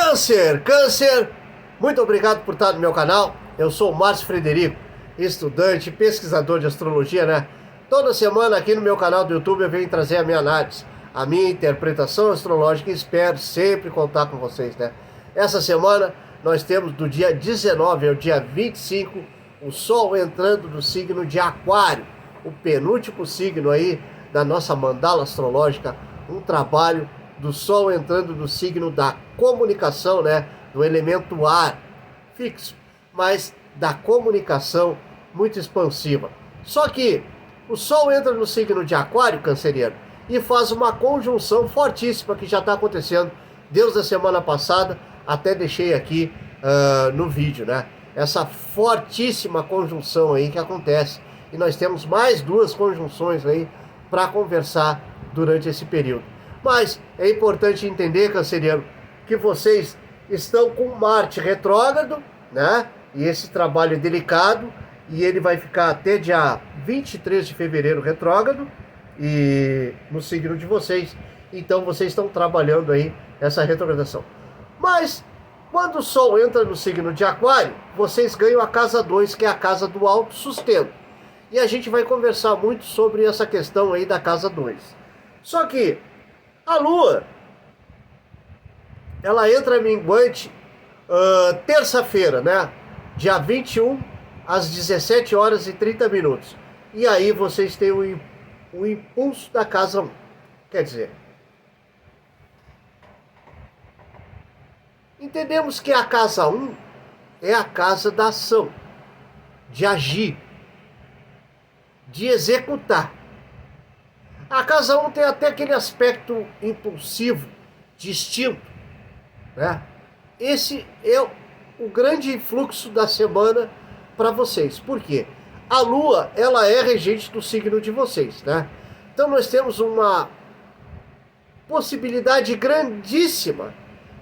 Câncer, Câncer, muito obrigado por estar no meu canal. Eu sou o Márcio Frederico, estudante, pesquisador de astrologia, né? Toda semana aqui no meu canal do YouTube eu venho trazer a minha análise, a minha interpretação astrológica e espero sempre contar com vocês, né? Essa semana nós temos do dia 19 ao dia 25 o Sol entrando no signo de Aquário, o penúltimo signo aí da nossa mandala astrológica, um trabalho do Sol entrando no signo da comunicação, né? Do elemento ar fixo, mas da comunicação muito expansiva. Só que o Sol entra no signo de Aquário, canceriano, e faz uma conjunção fortíssima que já está acontecendo desde a semana passada, até deixei aqui no vídeo, né? Essa fortíssima conjunção aí que acontece. E nós temos mais duas conjunções aí para conversar durante esse período. Mas é importante entender, canceriano, que vocês estão com Marte retrógrado, né? E esse trabalho é delicado e ele vai ficar até dia 23 de fevereiro retrógrado e no signo de vocês. Então vocês estão trabalhando aí essa retrogradação. Mas quando o Sol entra no signo de Aquário, vocês ganham a casa 2, que é a casa do autossustento. E a gente vai conversar muito sobre essa questão aí da casa 2. Só que a Lua, ela entra minguante terça-feira, né? Dia 21, às 17 horas e 30 minutos. E aí vocês têm o impulso da casa 1. Quer dizer, entendemos que a casa 1 é a casa da ação, de agir, de executar. A casa 1 tem até aquele aspecto impulsivo, de instinto, né? Esse é o grande fluxo da semana para vocês. Por quê? A Lua, ela é regente do signo de vocês, né? Então nós temos uma possibilidade grandíssima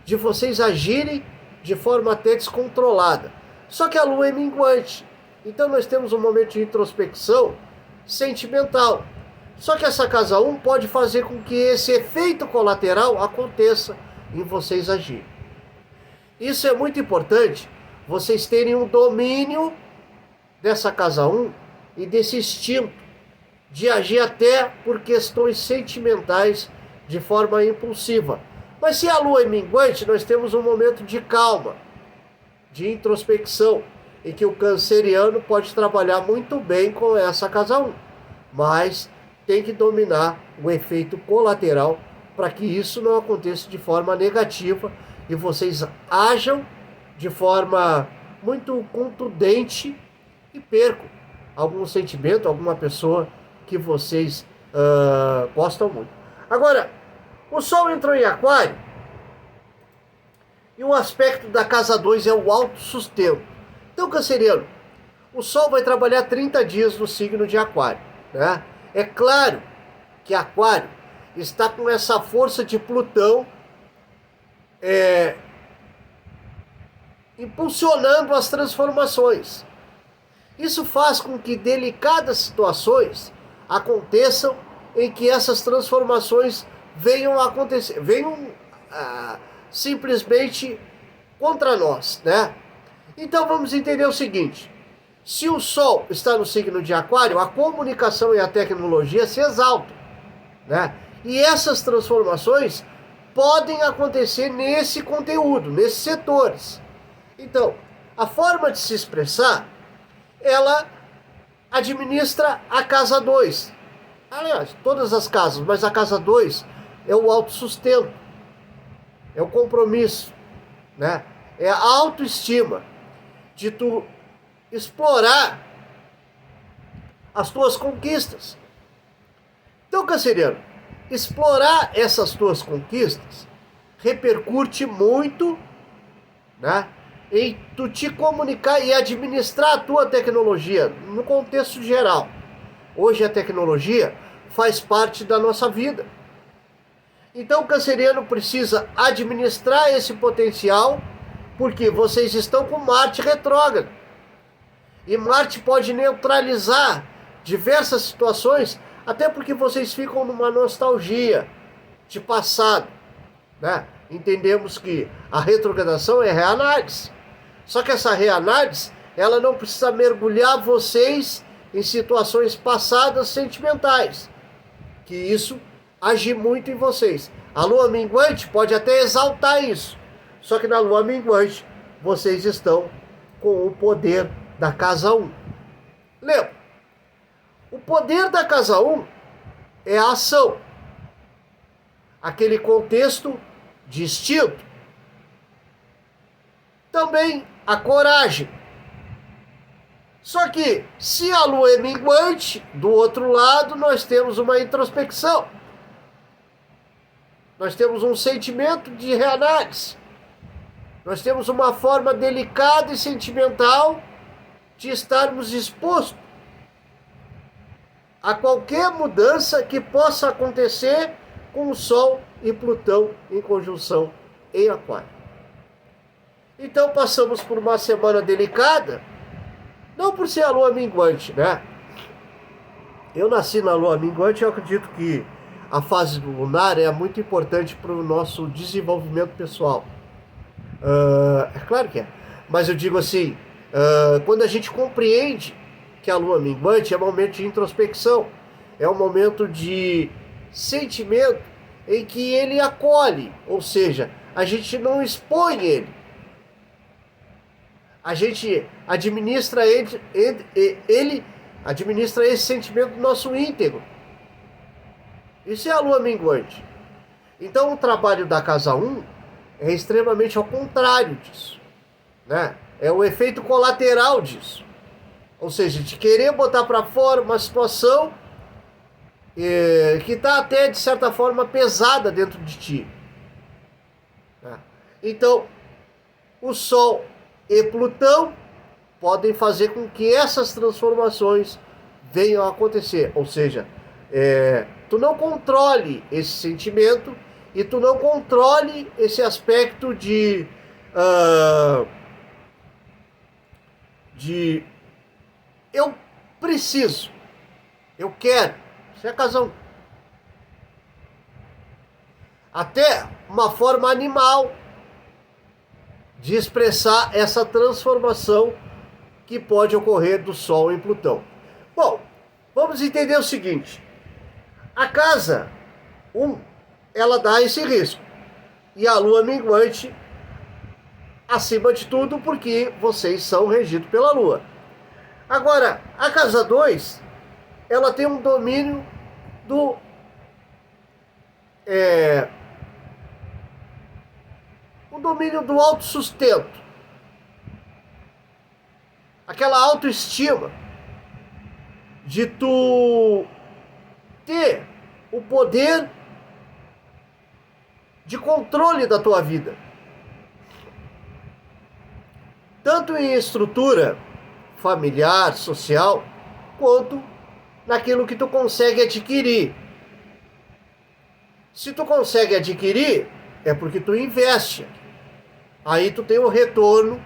de vocês agirem de forma até descontrolada. Só que a Lua é minguante. Então nós temos um momento de introspecção sentimental. Só que essa casa 1 pode fazer com que esse efeito colateral aconteça em vocês agirem. Isso é muito importante, vocês terem um domínio dessa casa 1 e desse instinto de agir até por questões sentimentais de forma impulsiva. Mas se a Lua é minguante, nós temos um momento de calma, de introspecção, em que o canceriano pode trabalhar muito bem com essa casa 1. Mas tem que dominar o efeito colateral para que isso não aconteça de forma negativa e vocês ajam de forma muito contundente e percam algum sentimento, alguma pessoa que vocês gostam muito. Agora, o Sol entrou em Aquário e o aspecto da casa 2 é o autossustento. Então, canceriano, o Sol vai trabalhar 30 dias no signo de Aquário, né? É claro que Aquário está com essa força de Plutão impulsionando as transformações. Isso faz com que delicadas situações aconteçam em que essas transformações venham a acontecer, venham simplesmente contra nós, né? Então vamos entender o seguinte: se o Sol está no signo de Aquário, a comunicação e a tecnologia se exaltam, né? E essas transformações podem acontecer nesse conteúdo, nesses setores. Então, a forma de se expressar, ela administra a casa 2. Aliás, todas as casas, mas a casa 2 é o autossustento, é o compromisso, né? É a autoestima de tu explorar as tuas conquistas. Então, canceriano, explorar essas tuas conquistas repercute muito, né, em tu te comunicar e administrar a tua tecnologia no contexto geral. Hoje a tecnologia faz parte da nossa vida. Então o canceriano precisa administrar esse potencial, porque vocês estão com Marte retrógrado. E Marte pode neutralizar diversas situações, até porque vocês ficam numa nostalgia de passado, né? entendemos que a retrogradação é reanálise. Só que essa reanálise, ela não precisa mergulhar vocês em situações passadas sentimentais, que isso age muito em vocês. A lua minguante pode até exaltar isso, só que na lua minguante vocês estão com o poder da casa 1. Lembra? O poder da casa 1 é a ação, aquele contexto de instinto. Também a coragem. Só que, se a lua é minguante, do outro lado nós temos uma introspecção. Nós temos um sentimento de reanálise. Nós temos uma forma delicada e sentimental de estarmos expostos a qualquer mudança que possa acontecer com o Sol e Plutão em conjunção em Aquário. Então passamos por uma semana delicada, não por ser a lua minguante, né? Eu nasci na lua minguante, eu acredito que a fase lunar é muito importante para o nosso desenvolvimento pessoal. É claro que é, mas eu digo assim, quando a gente compreende que a lua minguante é um momento de introspecção, é um momento de sentimento em que ele acolhe, ou seja, a gente não expõe ele. A gente administra ele administra esse sentimento do nosso íntegro. Isso é a lua minguante. Então o trabalho da casa 1 é extremamente ao contrário disso, né? É o efeito colateral disso. Ou seja, de querer botar para fora uma situação que está até, de certa forma, pesada dentro de ti. Então, o Sol e Plutão podem fazer com que essas transformações venham a acontecer. Ou seja, tu não controle esse sentimento e tu não controle esse aspecto de eu preciso, eu quero. Isso é casa 1. Até uma forma animal de expressar essa transformação que pode ocorrer do Sol em Plutão. Bom, vamos entender o seguinte. A casa 1, ela dá esse risco. E a lua minguante, acima de tudo, porque vocês são regidos pela lua. Agora, a casa 2, ela tem um domínio do autossustento. Aquela autoestima de tu ter o poder de controle da tua vida. Tanto em estrutura familiar, social, quanto naquilo que tu consegue adquirir. Se tu consegue adquirir, é porque tu investe. Aí tu tem um retorno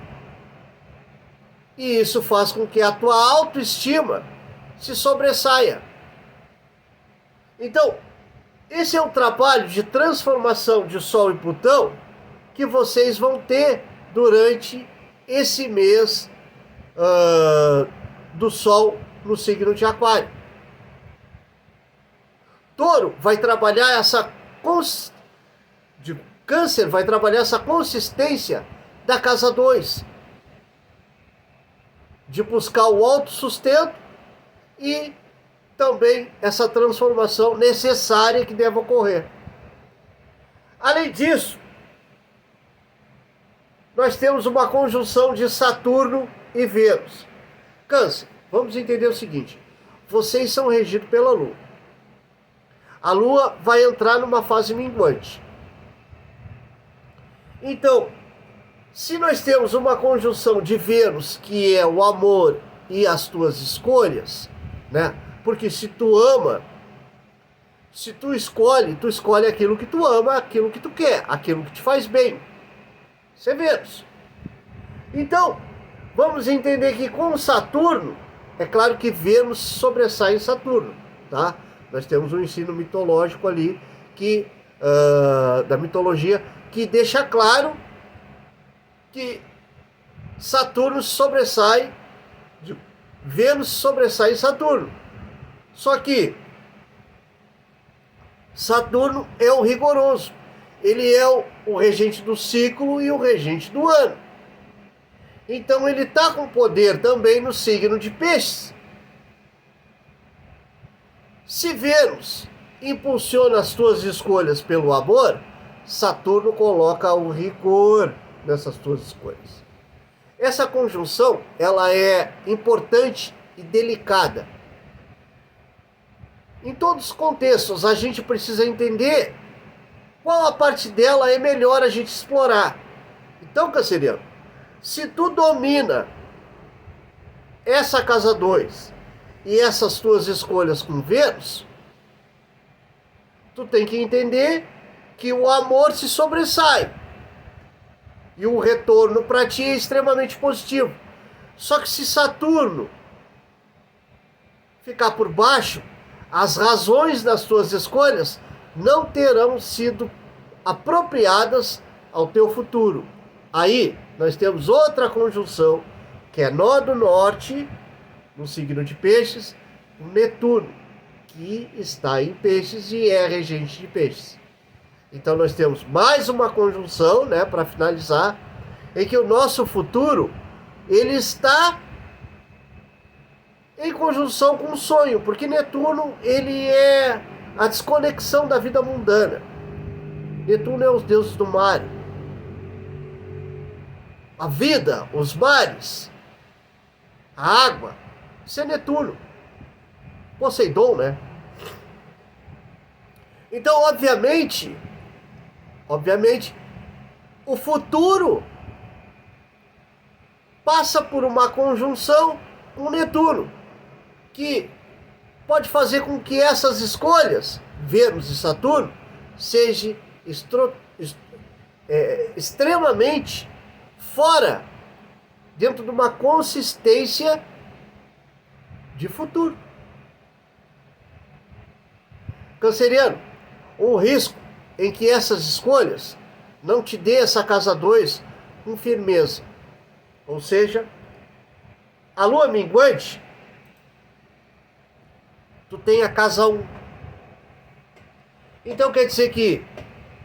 e isso faz com que a tua autoestima se sobressaia. Então, esse é um trabalho de transformação de Sol e Plutão que vocês vão ter durante esse mês do Sol no signo de Aquário. Touro vai trabalhar Câncer vai trabalhar essa consistência da casa 2, de buscar o autossustento e também essa transformação necessária que deve ocorrer. Além disso, nós temos uma conjunção de Saturno e Vênus. Câncer, vamos entender o seguinte: vocês são regidos pela Lua. A Lua vai entrar numa fase minguante. Então, se nós temos uma conjunção de Vênus, que é o amor e as tuas escolhas, né? Porque se tu ama, se tu escolhe aquilo que tu ama, aquilo que tu quer, aquilo que te faz bem. Isso é Vênus. Então, vamos entender que com Saturno, é claro que Vênus sobressai em Saturno, tá? Nós temos um ensino mitológico ali, da mitologia, que deixa claro que Saturno sobressai, Vênus sobressai Saturno. Só que Saturno é o rigoroso. Ele é o regente do ciclo e o regente do ano. Então ele está com poder também no signo de Peixes. Se Vênus impulsiona as tuas escolhas pelo amor, Saturno coloca o rigor nessas tuas escolhas. Essa conjunção, ela é importante e delicada. Em todos os contextos, a gente precisa entender qual a parte dela é melhor a gente explorar. Então, canceriano, se tu domina essa casa 2 e essas tuas escolhas com Vênus, tu tem que entender que o amor se sobressai. E o retorno para ti é extremamente positivo. Só que se Saturno ficar por baixo, as razões das tuas escolhas não terão sido apropriadas ao teu futuro. Aí nós temos outra conjunção, que é nó do norte, no signo de Peixes, Netuno, que está em Peixes e é regente de Peixes. Então nós temos mais uma conjunção, né, para finalizar, em que o nosso futuro, ele está em conjunção com o sonho, porque Netuno, ele é a desconexão da vida mundana. Netuno é os deuses do mar. A vida, os mares, a água, isso é Netuno. Poseidon, né? Então, obviamente, o futuro passa por uma conjunção com Netuno, que pode fazer com que essas escolhas, Vênus e Saturno, sejam extremamente fora, dentro de uma consistência de futuro. Canceriano, um risco em que essas escolhas não te dê essa casa 2 com firmeza. Ou seja, a lua minguante, tu tem a casa 1. Então quer dizer que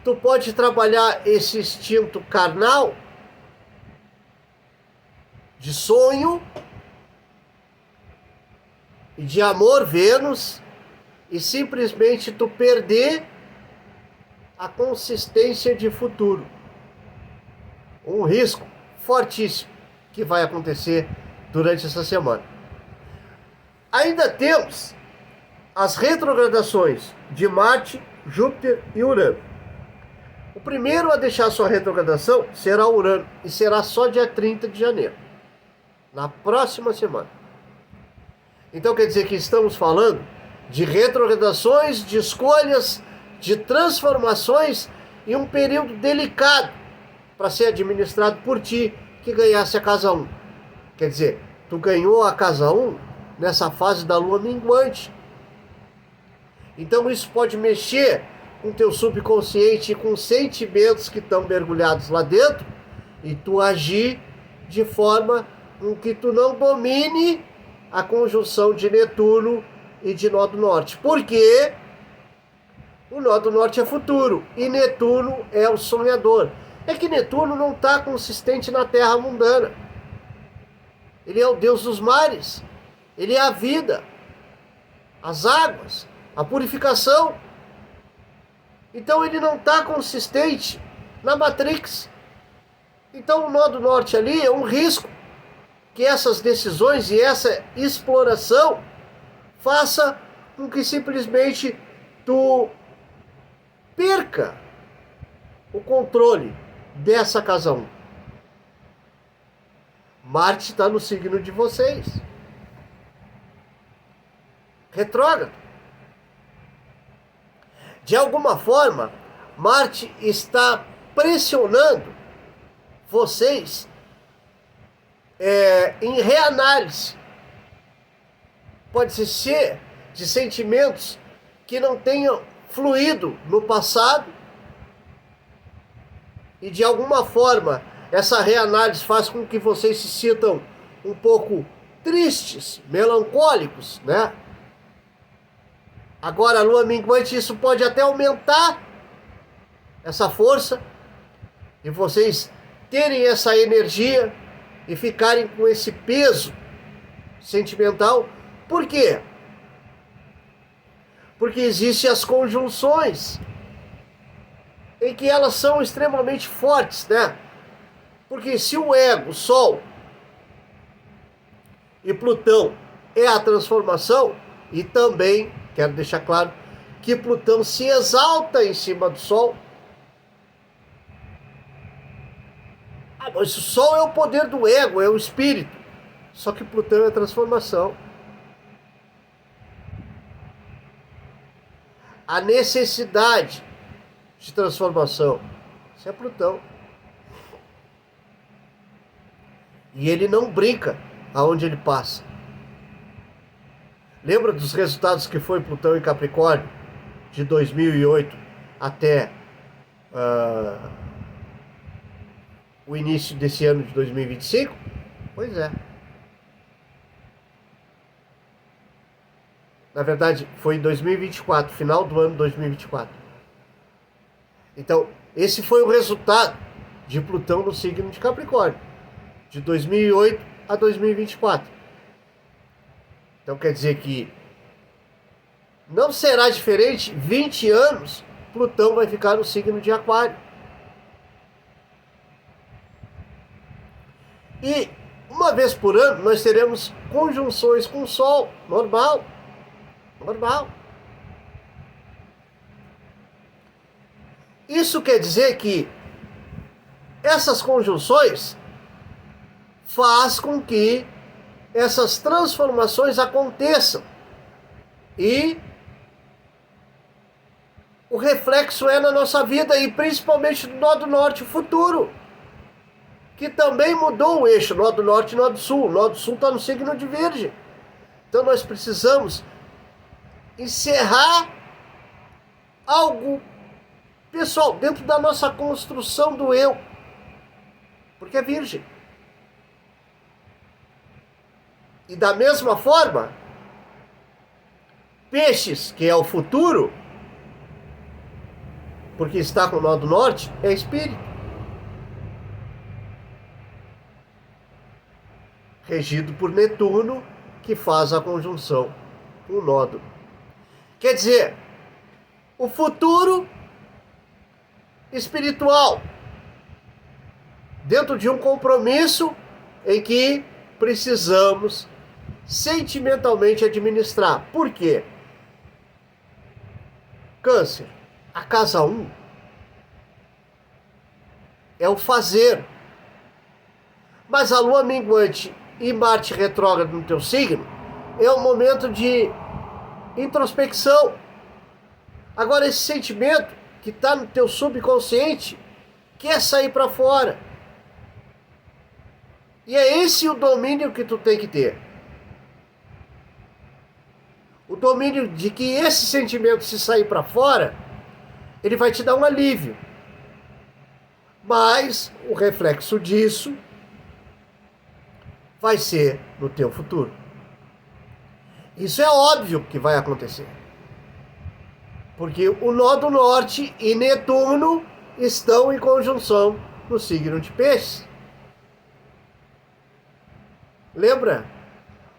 tu pode trabalhar esse instinto carnal de sonho e de amor, Vênus, e simplesmente tu perder a consistência de futuro. Um risco fortíssimo que vai acontecer durante essa semana. Ainda temos as retrogradações de Marte, Júpiter e Urano. O primeiro a deixar sua retrogradação será Urano, e será só dia 30 de janeiro, na próxima semana. Então quer dizer que estamos falando de retrogradações, de escolhas, de transformações em um período delicado para ser administrado por ti, que ganhasse a casa 1. Quer dizer, tu ganhou a casa 1 nessa fase da lua minguante. Então isso pode mexer com teu subconsciente e com sentimentos que estão mergulhados lá dentro, e tu agir de forma com que tu não domine a conjunção de Netuno e de nó do norte. Porque o nó do norte é futuro e Netuno é o sonhador. É que Netuno não está consistente na terra mundana. Ele é o deus dos mares. Ele é a vida, as águas, a purificação. Então ele não está consistente na Matrix. Então o nó do norte ali é um risco que essas decisões e essa exploração faça com que simplesmente tu perca o controle dessa casa 1. Marte está no signo de vocês. Retrógrado. De alguma forma, Marte está pressionando vocês em reanálise. Pode ser de sentimentos que não tenham fluído no passado e de alguma forma essa reanálise faz com que vocês se sintam um pouco tristes, melancólicos, né? Agora a lua minguante, isso pode até aumentar essa força e vocês terem essa energia e ficarem com esse peso sentimental. Por quê? Porque existem as conjunções em que elas são extremamente fortes, né? Porque se o ego, o Sol e Plutão é a transformação, e também, quero deixar claro, que Plutão se exalta em cima do Sol. Mas o Sol é o poder do ego, é o espírito. Só que Plutão é a transformação. A necessidade de transformação. Isso é Plutão. E ele não brinca aonde ele passa. Lembra dos resultados que foi Plutão em Capricórnio? De 2008 até o início desse ano de 2025? Pois é. Na verdade, foi em 2024, final do ano 2024. Então, esse foi o resultado de Plutão no signo de Capricórnio, de 2008 a 2024. Então, quer dizer que não será diferente, 20 anos, Plutão vai ficar no signo de Aquário. E uma vez por ano, nós teremos conjunções com o Sol, normal. Normal. Isso quer dizer que essas conjunções faz com que essas transformações aconteçam. E o reflexo é na nossa vida e principalmente no nó do norte, o futuro, que também mudou o eixo, nó do norte e nó do sul. O nó do sul está no signo de Virgem. Então nós precisamos encerrar algo pessoal dentro da nossa construção do eu, porque é Virgem. E da mesma forma, Peixes, que é o futuro, porque está com o nó do norte, é espírito, regido por Netuno, que faz a conjunção com o nódo. Quer dizer, o futuro espiritual, dentro de um compromisso em que precisamos sentimentalmente administrar. Por quê? Câncer, a casa 1 é o fazer. Mas a lua minguante e Marte retrógrado no teu signo é um momento de introspecção. Agora esse sentimento que está no teu subconsciente quer sair para fora. E é esse o domínio que tu tem que ter. O domínio de que esse sentimento, se sair para fora, ele vai te dar um alívio. Mas o reflexo disso vai ser no teu futuro. Isso é óbvio que vai acontecer. Porque o nó do norte e Netuno estão em conjunção no signo de Peixes. Lembra?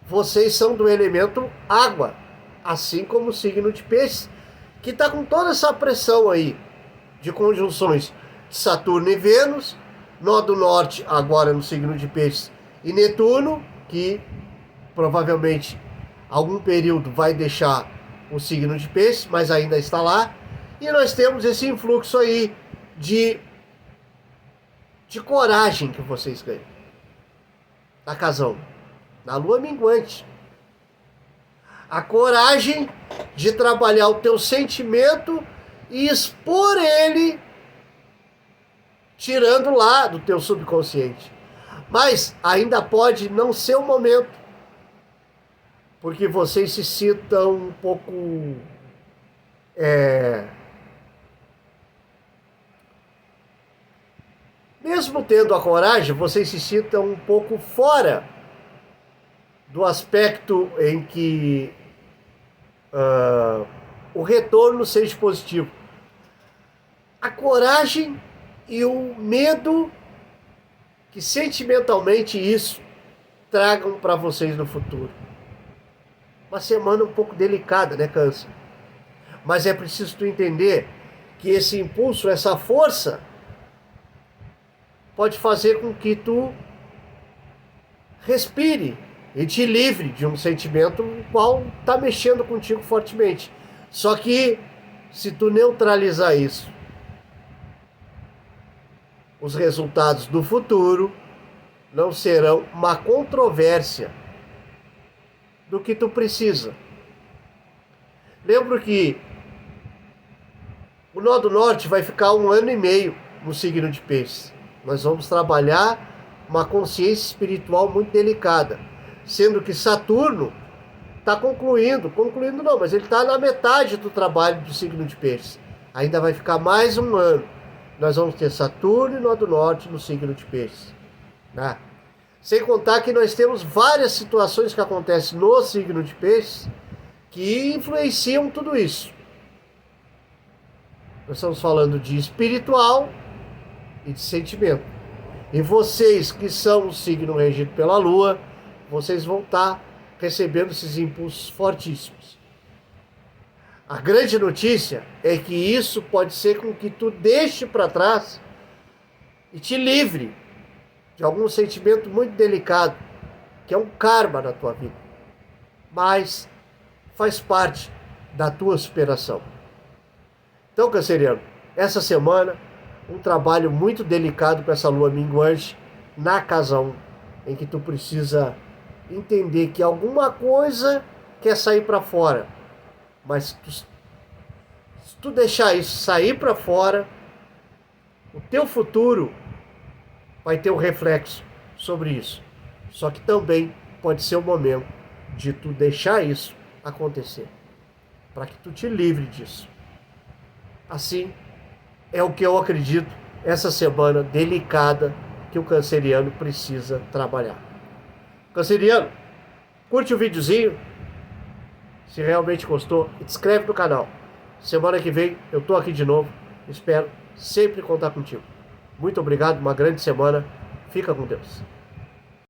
Vocês são do elemento água, assim como o signo de Peixes, que está com toda essa pressão aí de conjunções de Saturno e Vênus, nó do norte agora no signo de Peixes e Netuno, que provavelmente algum período vai deixar o signo de Peixes, mas ainda está lá. E nós temos esse influxo aí de coragem que vocês ganham. Na casa 1, na lua minguante. A coragem de trabalhar o teu sentimento e expor ele, tirando lá do teu subconsciente. Mas ainda pode não ser o momento, porque vocês se sintam um pouco Mesmo tendo a coragem, vocês se sintam um pouco fora do aspecto em que o retorno seja positivo. A coragem e o medo que sentimentalmente isso tragam para vocês no futuro. Uma semana um pouco delicada, né, Câncer? Mas é preciso tu entender que esse impulso, essa força, pode fazer com que tu respire e te livre de um sentimento qual está mexendo contigo fortemente. Só que se tu neutralizar isso, os resultados do futuro não serão uma controvérsia do que tu precisa. Lembro que o Nó do Norte vai ficar 1 ano e meio no signo de Peixes. Nós vamos trabalhar uma consciência espiritual muito delicada, sendo que Saturno está concluindo não, mas ele está na metade do trabalho do signo de Peixes. Ainda vai ficar mais 1 ano. Nós vamos ter Saturno e Nó do Norte no signo de Peixes, né? Sem contar que nós temos várias situações que acontecem no signo de Peixes que influenciam tudo isso. Nós estamos falando de espiritual e de sentimento. E vocês que são o signo regido pela Lua, vocês vão estar recebendo esses impulsos fortíssimos. A grande notícia é que isso pode ser com que tu deixe para trás e te livre de algum sentimento muito delicado, que é um karma na tua vida. Mas faz parte da tua superação. Então, canceriano, essa semana, um trabalho muito delicado com essa lua minguante na casa 1, em que tu precisa entender que alguma coisa quer sair para fora. Mas se tu deixar isso sair para fora, o teu futuro vai ter um reflexo sobre isso. Só que também pode ser o momento de tu deixar isso acontecer, para que tu te livre disso. Assim, é o que eu acredito essa semana delicada que o canceriano precisa trabalhar. Canceriano, curte o videozinho, se realmente gostou, e te inscreve no canal. Semana que vem eu tô aqui de novo, espero sempre contar contigo. Muito obrigado, uma grande semana, fica com Deus.